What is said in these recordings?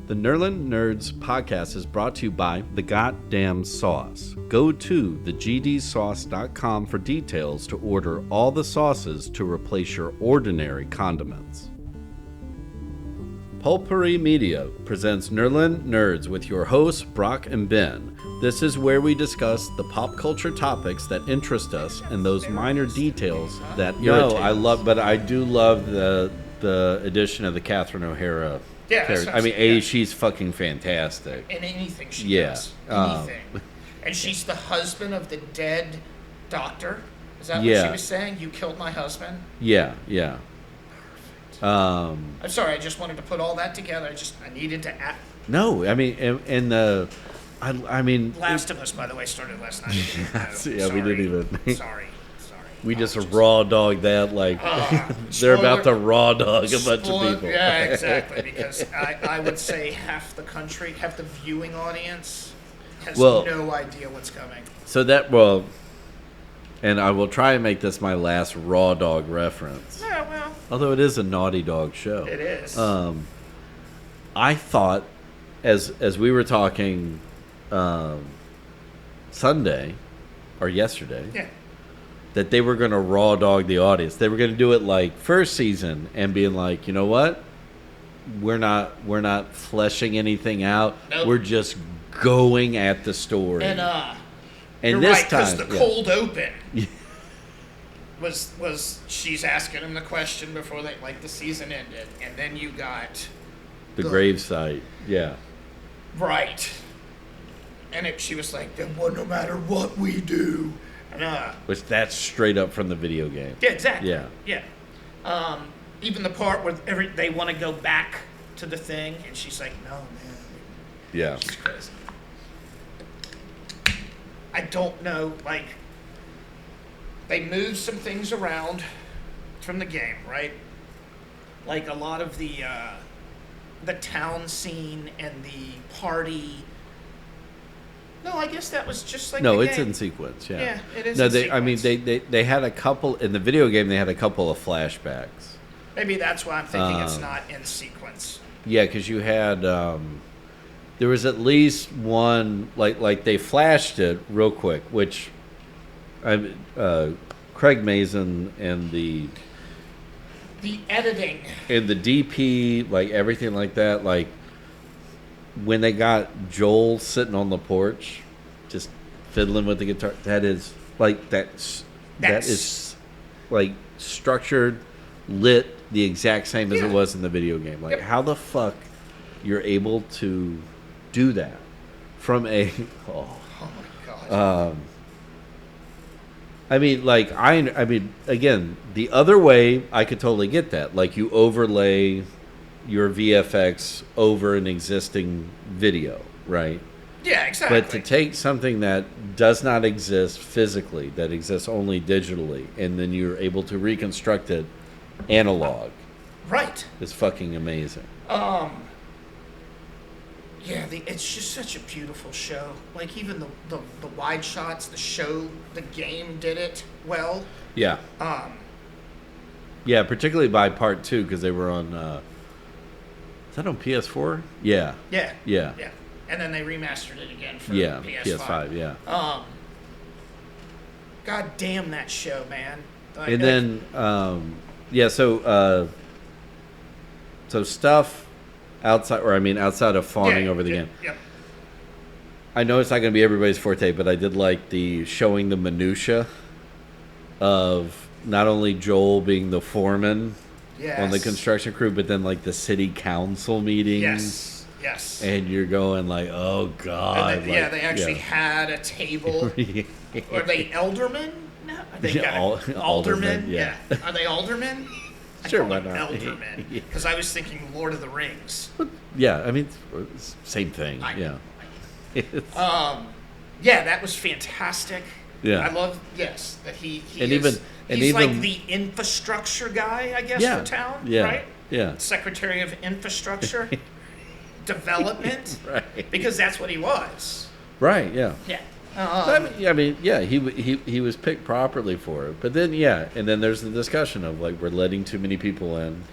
The Nerlin Nerds podcast is brought to you by The Goddamn Sauce. Go to thegdsauce.com for details to order all the sauces to replace your ordinary condiments. Pulpery Media presents Nerlin Nerds with your hosts, Brock and Ben. This is where we discuss the pop culture topics that interest us and those minor details that irritate us. I do love the addition of the Catherine O'Hara. Yeah, I mean, she's fucking fantastic. In anything she does. Anything. And she's the husband of the dead doctor. Is that what she was saying? You killed my husband? Yeah. Perfect. I'm sorry, I just wanted to put all that together. I needed to add. No, I mean, I mean... Last of Us, by the way, started last night. We didn't even... Sorry. We just raw dog that like they're about to raw dog a bunch of people. Yeah, exactly. Because I would say half the country, half the viewing audience has no idea what's coming. So and I will try and make this my last raw dog reference. Yeah, well. Although it is a Naughty Dog show. It is. I thought, as we were talking Sunday or yesterday. Yeah. That they were going to raw dog the audience. They were going to do it like first season and being like, you know what? We're not fleshing anything out. Nope. We're just going at the story. And you're this right, because the cold open was she's asking him the question before the season ended, and then you got the gravesite. Yeah. Right. And she was like, well, no matter what we do. Which that's straight up from the video game. Yeah, exactly. Yeah. Even the part where they want to go back to the thing, and she's like, no, man. Yeah. She's crazy. I don't know, they moved some things around from the game, right? Like a lot of the town scene and the party. No, I guess that was just like no, the it's game. In sequence. Yeah, yeah, it is. No, in sequence. I mean they had a couple in the video game. They had a couple of flashbacks. Maybe that's why I'm thinking it's not in sequence. Yeah, because you had there was at least one like they flashed it real quick, which Craig Mazin and the editing and the DP, like everything like that, like. When they got Joel sitting on the porch, just fiddling with the guitar, that is like structured, lit the exact same as it was in the video game. Like, how the fuck you're able to do that from a? Oh my god. I mean, again, the other way I could totally get that. Like, you overlay your VFX over an existing video, right? Yeah, exactly. But to take something that does not exist physically, that exists only digitally, and then you're able to reconstruct it analog, right, is fucking amazing. Yeah, it's just such a beautiful show. Like, even the wide shots, the game did it well. Yeah. Yeah, particularly by part 2, because they were on. Is that on PS4? Yeah. Yeah. And then they remastered it again for PS5. Yeah. God damn that show, man. And then, so stuff outside of fawning over the game. Yep. I know it's not going to be everybody's forte, but I did like the showing the minutia of not only Joel being the foreman. Yes. On the construction crew, but then like the city council meetings. Yes. And you're going like, oh god. They actually had a table. Are they aldermen? No. Are they aldermen? Yeah. Are they aldermen? Sure, why not? Aldermen. Because I was thinking Lord of the Rings. Yeah, I mean, same thing. Yeah, that was fantastic. Yeah. I love that he and is. And he's even, like the infrastructure guy, I guess, for town, right? Yeah. Secretary of Infrastructure Development, right? Because that's what he was. Right. Yeah. Yeah. He was picked properly for it. But then, and then there's the discussion of like we're letting too many people in,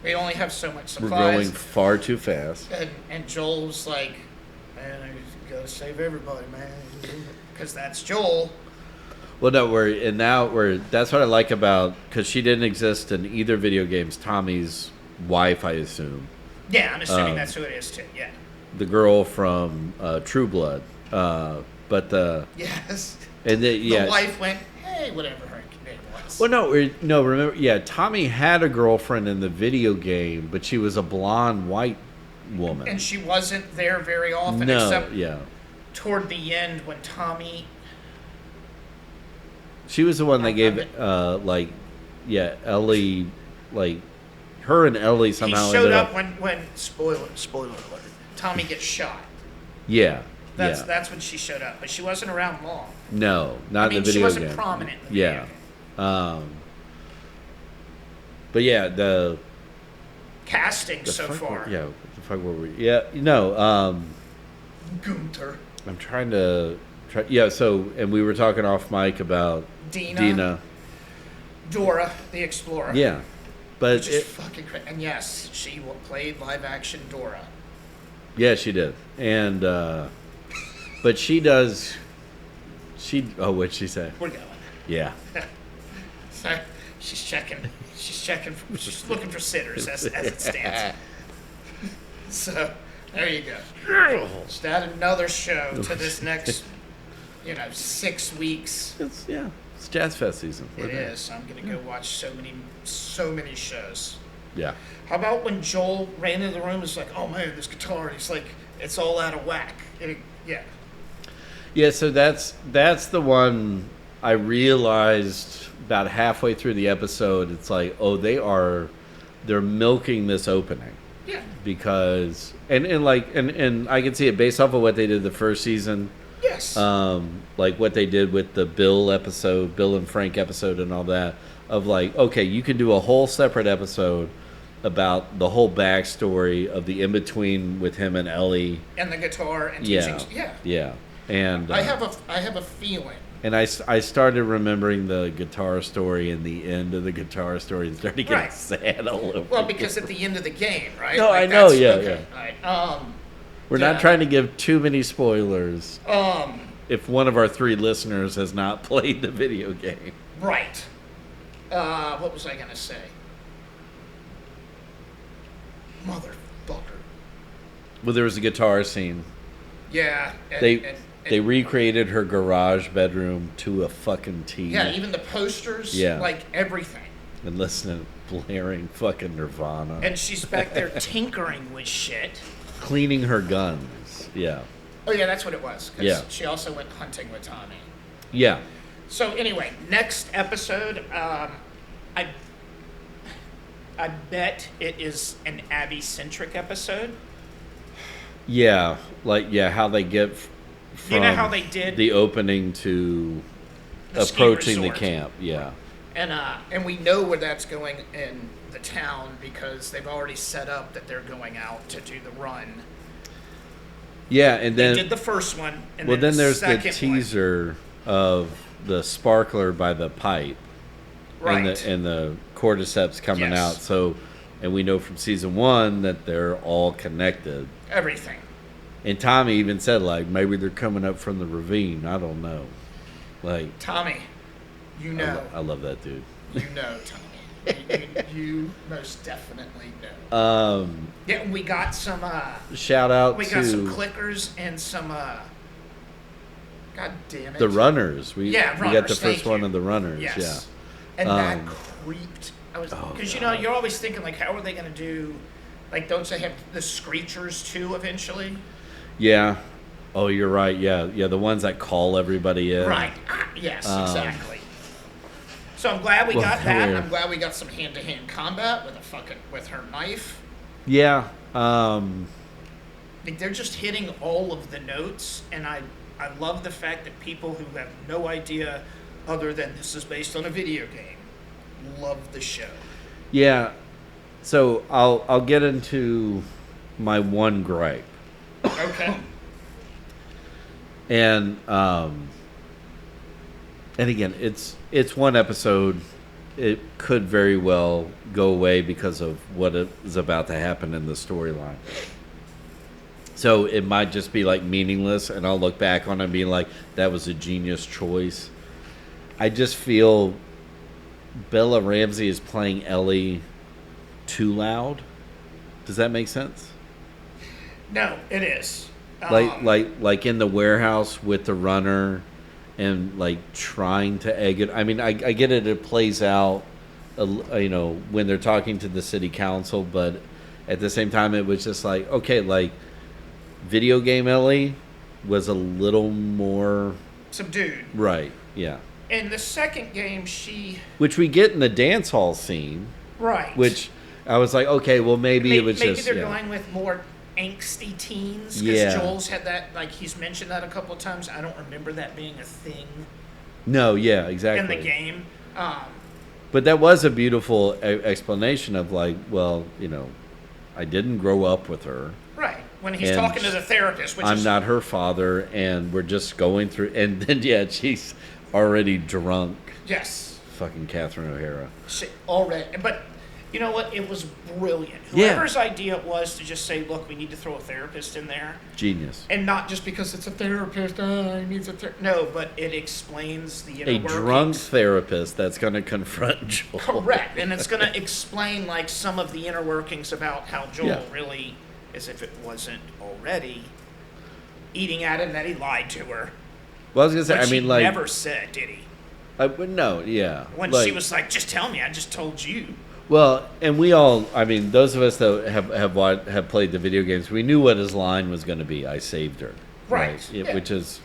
We only have so much supplies. We're growing far too fast. And Joel's like, man, I gotta save everybody, man, because that's Joel. Well, no, that's what I like about, because she didn't exist in either video games. Tommy's wife, I assume. Yeah, I'm assuming that's who it is too. Yeah. The girl from True Blood, but the yes. And the wife went, hey, whatever her name was. Well, no, remember, Tommy had a girlfriend in the video game, but she was a blonde white woman, and she wasn't there very often. No, except yeah. Toward the end, when Tommy. She was the one that gave, Ellie, her and Ellie somehow he showed ended up when spoiler alert, Tommy gets shot. Yeah. That's when she showed up, but she wasn't around long. No, not in the video game. She wasn't prominent. In the video game. But yeah, the casting so far. Yeah, what the fuck were we? Yeah, no. Gunther. I'm trying to. Yeah, so, and we were talking off mic about Dina. Dora, the Explorer. Yeah. But which is fucking crazy. And yes, she played live action Dora. Yeah, she did. And, but she does. What'd she say? We're going. Yeah. So she's checking. She's looking for sitters as it stands. So, there you go. Just add another show to this next, 6 weeks. It's Jazz Fest season. It is. I'm going to go watch so many shows. Yeah. How about when Joel ran into the room and was like, oh man, this guitar, and he's like, it's all out of whack. Yeah, so that's the one I realized about halfway through the episode. It's like, oh, they're milking this opening. Yeah. Because and I can see it based off of what they did the first season. Yes. Like what they did with the Bill and Frank episode and all that, of like, okay, you can do a whole separate episode about the whole backstory of the in-between with him and Ellie. And the guitar and teaching. Yeah. Yeah. And I have a feeling. And I started remembering the guitar story, and the end of the guitar story and started getting sad all over. Well, because at the end of the game, right? No, I know, yeah. Right. We're not trying to give too many spoilers. If one of our 3 listeners has not played the video game. Right. What was I going to say? Motherfucker. Well, there was a guitar scene. Yeah. They recreated her garage bedroom to a fucking T. Yeah, even the posters. Yeah. Like everything. And listening to blaring fucking Nirvana. And she's back there tinkering with shit. Cleaning her guns. Yeah. Oh, yeah, that's what it was. Yeah. She also went hunting with Tommy. Yeah. So, anyway, next episode, I bet it is an Abby-centric episode. Yeah. How they get from how they did the opening to the approaching the camp. Yeah. And we know where that's going in the town because they've already set up that they're going out to do the run. Yeah, and then they did the first one. And then there's the teaser of the sparkler by the pipe, right? And the cordyceps coming out. So, and we know from season 1 that they're all connected. Everything. And Tommy even said, like, maybe they're coming up from the ravine. I don't know. Like Tommy, I love that dude. You know, Tommy. you most definitely know. Yeah, we got some. Shout out. We got some clickers and some. God damn it. The runners. We runners, we got the first one of the runners. Yes. Yeah. And that creeped. Because you're always thinking like, how are they going to do? Like, don't they have the screechers too eventually? Yeah. Oh, you're right. Yeah. The ones that call everybody in. Right. Yes, exactly. So I'm glad we got that. I'm glad we got some hand-to-hand combat with her knife. Yeah. They're just hitting all of the notes, and I love the fact that people who have no idea other than this is based on a video game love the show. Yeah. So I'll get into my one gripe. Okay. And again, it's one episode. it could very well go away because of what is about to happen in the storyline. So it might just be like meaningless, and I'll look back on it and be like, that was a genius choice. I just feel Bella Ramsey is playing Ellie too loud. Does that make sense? No, it is. Like in the warehouse with the runner and like trying to egg it. I mean, I get it. It plays out, when they're talking to the city council, but at the same time, it was just like, okay, like video game Ellie was a little more subdued. Right. Yeah. In the second game, which we get in the dance hall scene. Right. Which I was like, okay, well maybe it was maybe just they're going with more angsty teens because Joel's had that, like he's mentioned that a couple of times. I don't remember that being a thing. No, yeah, exactly. In the game. But that was a beautiful explanation of like, well, I didn't grow up with her. Right. When he's talking to the therapist, which I'm not her father, and we're just going through, and then she's already drunk. Yes. Fucking Catherine O'Hara. Already, but you know what? It was brilliant. Whoever's idea it was to just say, look, we need to throw a therapist in there. Genius. And not just because it's a therapist, he needs a therapist. No, but it explains the inner workings. A drunk therapist that's going to confront Joel. Correct. And it's going to explain, like, some of the inner workings about how Joel really, as if it wasn't already, eating at him, that he lied to her. Well, I was going to say, Which I mean, like... he never said, did he? No, yeah. When she was like, just tell me, I just told you. Well, and we all, I mean, those of us that have played the video games, we knew what his line was going to be. I saved her. Right. Which is,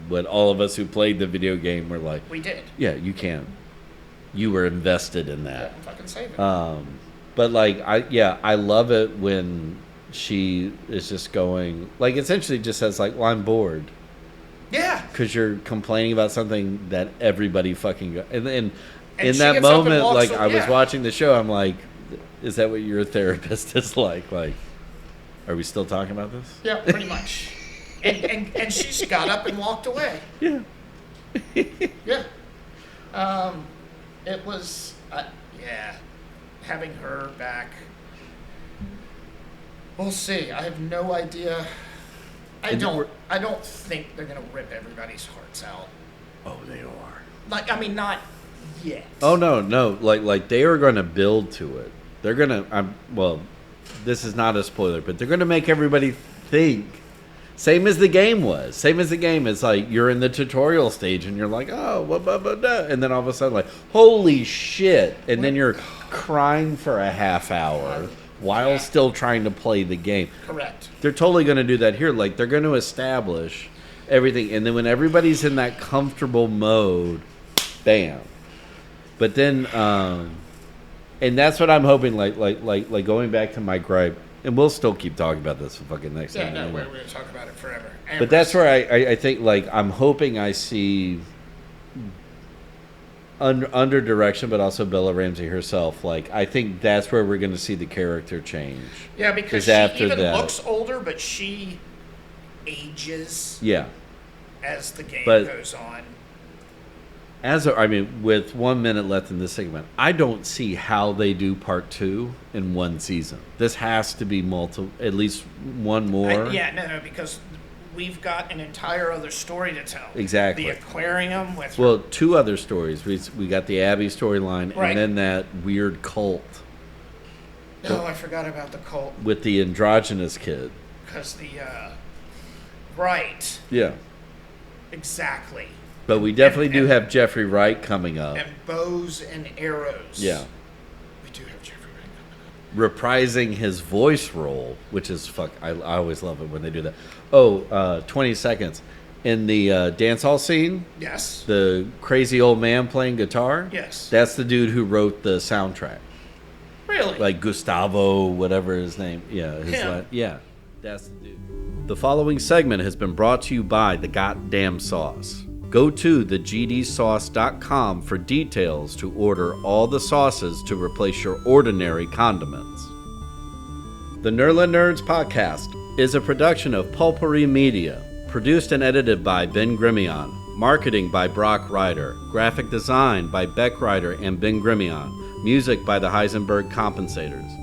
what all of us who played the video game were like. We did. Yeah, you can. You were invested in that. Yeah, fucking save it. But like, I love it when she is just going, like, essentially just says like, well, I'm bored. Yeah. Because you're complaining about something that everybody fucking and in that moment, like I was watching the show, I'm like, is that what your therapist is like? Like, are we still talking about this? Yeah, pretty much. and she got up and walked away. Yeah. Yeah. It was, having her back. We'll see. I have no idea. I don't think they're gonna rip everybody's hearts out. Oh, they are. Like, I mean, not yet. Oh no. Like they are going to build to it. They're gonna. Well, this is not a spoiler, but they're going to make everybody think. Same as the game was. Same as the game is like you're in the tutorial stage and you're like, oh, blah, blah, blah, and then all of a sudden like, holy shit, and then you're crying for a half hour while still trying to play the game. Correct. They're totally going to do that here. Like they're going to establish everything, and then when everybody's in that comfortable mode, bam. But then, and that's what I'm hoping. Like going back to my gripe. And we'll still keep talking about this for fucking next time. Yeah, no, we're going to talk about it forever. But that's where I think, like, I'm hoping I see under direction, but also Bella Ramsey herself. Like, I think that's where we're going to see the character change. Yeah, because she even looks older, but she ages. Yeah. As the game goes on. With 1 minute left in this segment, I don't see how they do part 2 in one season. This has to be at least one more. No, because we've got an entire other story to tell. Exactly. The aquarium with. Well, 2 other stories. We got the Abby storyline, and then that weird cult. No, I forgot about the cult with the androgynous kid. Because right. Yeah. Exactly. But we definitely do have Jeffrey Wright coming up. And bows and arrows. Yeah. We do have Jeffrey Wright coming up. Reprising his voice role, which is I always love it when they do that. 20 seconds. In the dance hall scene. Yes. The crazy old man playing guitar. Yes. That's the dude who wrote the soundtrack. Really? Like Gustavo, whatever his name. Yeah. That's the dude. The following segment has been brought to you by The Goddamn Sauce. Go to thegdsauce.com for details to order all the sauces to replace your ordinary condiments. The Nerlin Nerds podcast is a production of Pulpery Media, produced and edited by Ben Grimion. Marketing by Brock Ryder. Graphic design by Beck Ryder and Ben Grimion. Music by the Heisenberg Compensators.